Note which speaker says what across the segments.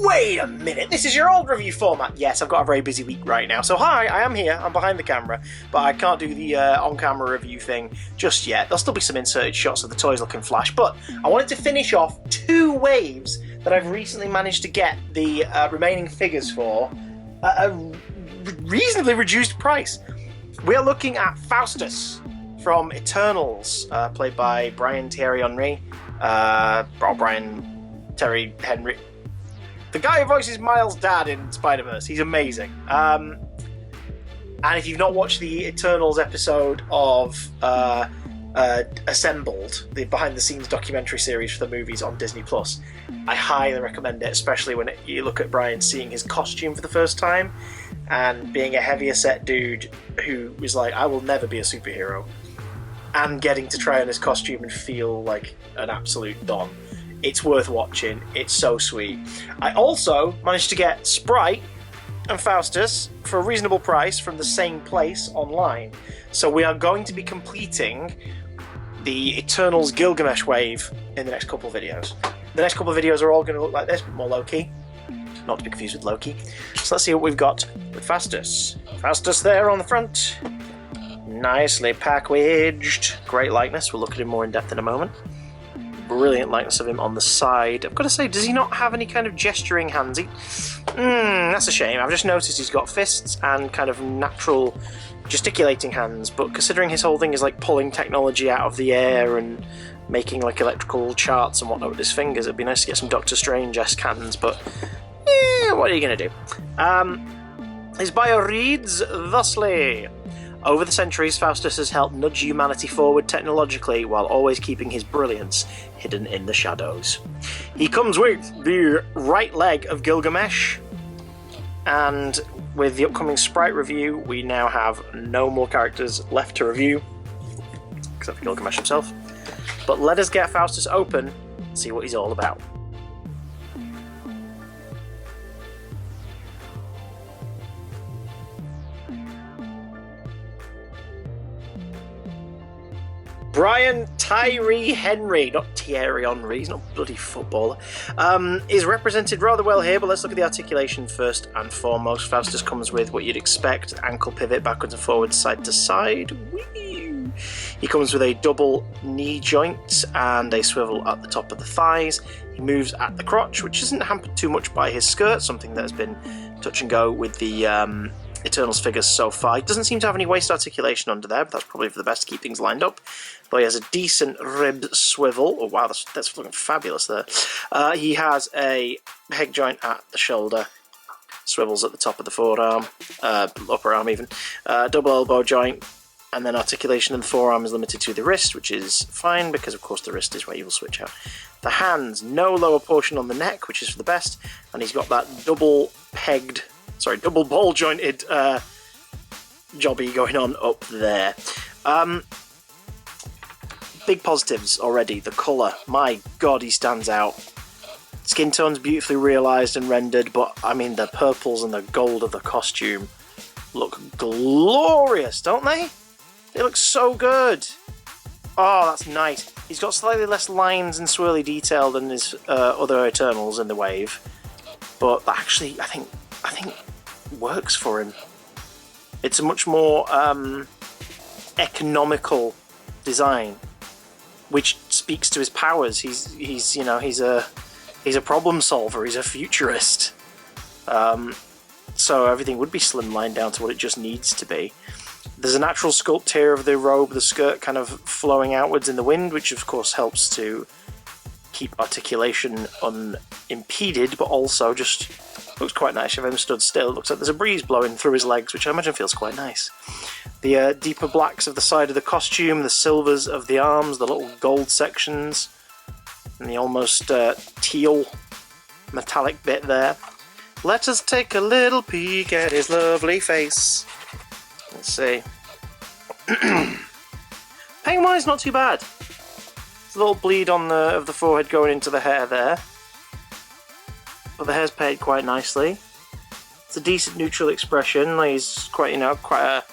Speaker 1: Wait a minute, this is your old review format. Yes, I've got a very busy week right now. So hi, I am here, I'm behind the camera, but I can't do the on-camera review thing just yet. There'll still be some inserted shots of the toys looking flash, but I wanted to finish off 2 waves that I've recently managed to get the remaining figures for at a reasonably reduced price. We're looking at Phastos from Eternals, played by Brian Thierry Henry, Terry Henry. The guy who voices Miles' dad in Spider-Verse. He's amazing. And if you've not watched the Eternals episode of Assembled, the behind-the-scenes documentary series for the movies on Disney+, I highly recommend it, especially when you look at Brian seeing his costume for the first time and being a heavier set dude who was like, I will never be a superhero, and getting to try on his costume and feel like an absolute don. It's worth watching. It's so sweet. I also managed to get Sprite and Phastos for a reasonable price from the same place online. So we are going to be completing the Eternals Gilgamesh wave in the next couple of videos. The next couple of videos are all going to look like this, but more low-key. Not to be confused with Loki. So let's see what we've got with Phastos. Phastos there on the front. Nicely packaged. Great likeness. We'll look at him more in depth in a moment. Brilliant likeness of him on the side. I've got to say, does he not have any kind of gesturing hands? That's a shame. I've just noticed he's got fists and kind of natural gesticulating hands, but considering his whole thing is like pulling technology out of the air and making like electrical charts and whatnot with his fingers, it'd be nice to get some Doctor Strange-esque hands, but what are you going to do? His bio reads thusly. Over the centuries, Phastos has helped nudge humanity forward technologically while always keeping his brilliance hidden in the shadows. He comes with the right leg of Gilgamesh, and with the upcoming Sprite review, we now have no more characters left to review, except for Gilgamesh himself. But let us get Phastos open and see what he's all about. Brian Tyree Henry, not Thierry Henry, he's not a bloody footballer, is represented rather well here, but let's look at the articulation first and foremost. Phastos comes with what you'd expect, ankle pivot backwards and forwards, side to side. Whee! He comes with a double knee joint and a swivel at the top of the thighs. He moves at the crotch, which isn't hampered too much by his skirt, something that has been touch and go with the Eternals figures so far. He doesn't seem to have any waist articulation under there, but that's probably for the best to keep things lined up. But he has a decent rib swivel. Oh wow, that's looking fabulous there. He has a peg joint at the shoulder, swivels at the top of the forearm, upper arm even, double elbow joint, and then articulation in the forearm is limited to the wrist, which is fine because of course the wrist is where you will switch out. The hands, no lower portion on the neck, which is for the best, and he's got that double ball jointed jobby going on up there. Big positives already. The colour, my god, he stands out. Skin tone's beautifully realised and rendered, but I mean the purples and the gold of the costume look glorious, don't they? They look so good. Oh, that's nice. He's got slightly less lines and swirly detail than his other Eternals in the wave, but that actually I think works for him. It's a much more economical design, which speaks to his powers. He's a problem solver. He's a futurist. So everything would be slimlined down to what it just needs to be. There's a natural sculpt here of the robe, the skirt kind of flowing outwards in the wind, which of course helps to keep articulation unimpeded, but also just looks quite nice. If him stood still, it looks like there's a breeze blowing through his legs, which I imagine feels quite nice. The deeper blacks of the side of the costume, the silvers of the arms, the little gold sections, and the almost teal metallic bit there. Let us take a little peek at his lovely face. Let's see. Paint-wise, not too bad. There's a little bleed on of the forehead going into the hair there, but the hair's painted quite nicely. It's a decent neutral expression. He's quite a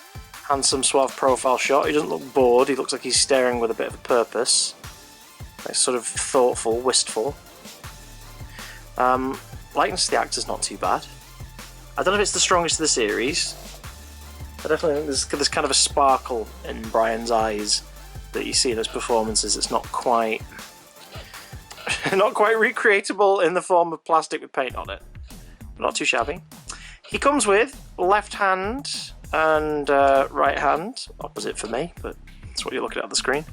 Speaker 1: handsome, suave profile shot. He doesn't look bored. He looks like he's staring with a bit of a purpose. Like sort of thoughtful, wistful. likeness to the actor's not too bad. I don't know if it's the strongest of the series. I definitely think there's kind of a sparkle in Brian's eyes that you see in his performances. It's not quite recreatable in the form of plastic with paint on it. Not too shabby. He comes with left hand and right hand, opposite for me, but that's what you're looking at on the screen,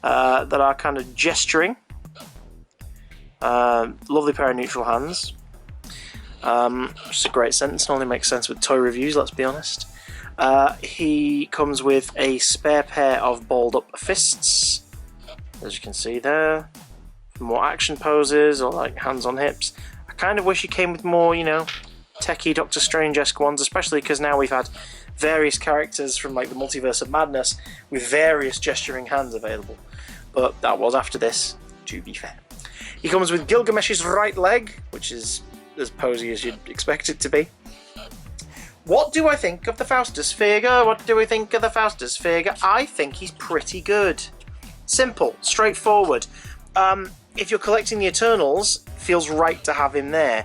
Speaker 1: that are kind of gesturing. Lovely pair of neutral hands. Just a great sentence, only makes sense with toy reviews, let's be honest. He comes with a spare pair of balled up fists, as you can see there, for more action poses or like hands on hips. I kind of wish he came with more, you know, techie Doctor Strange-esque ones, especially because now we've had various characters from like the Multiverse of Madness with various gesturing hands available. But that was after this, to be fair. He comes with Gilgamesh's right leg, which is as posy as you'd expect it to be. What do I think of the Phastos figure? What do we think of the Phastos figure? I think he's pretty good. Simple, straightforward. If you're collecting the Eternals, feels right to have him there.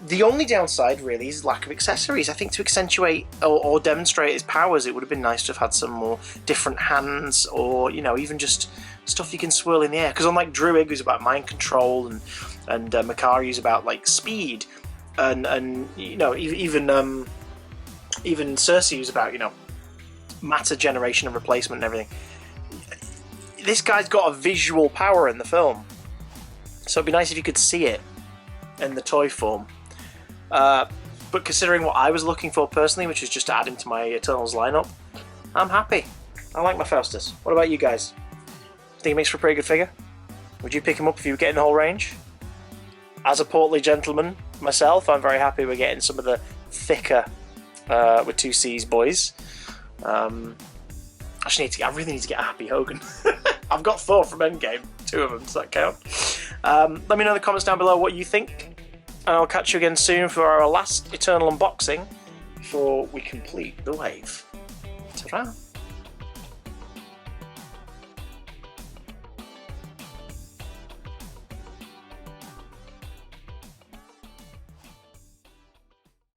Speaker 1: The only downside, really, is lack of accessories. I think to accentuate or demonstrate his powers, it would have been nice to have had some more different hands, or, you know, even just stuff you can swirl in the air. Because unlike Druig, who's about mind control, and Makari's about, like, speed, and you know, even Cersei, who's about, you know, matter generation and replacement and everything. This guy's got a visual power in the film. So it'd be nice if you could see it in the toy form. But considering what I was looking for personally, which is just to add him to my Eternals lineup, I'm happy. I like my Phastos. What about you guys? Think he makes for a pretty good figure? Would you pick him up if you were getting the whole range? As a portly gentleman myself, I'm very happy we're getting some of the thicker with 2 C's boys. I really need to get a Happy Hogan. I've got Thor from Endgame, 2 of them, does that count? Let me know in the comments down below what you think, and I'll catch you again soon for our last Eternal unboxing before we complete the wave. Ta-ra!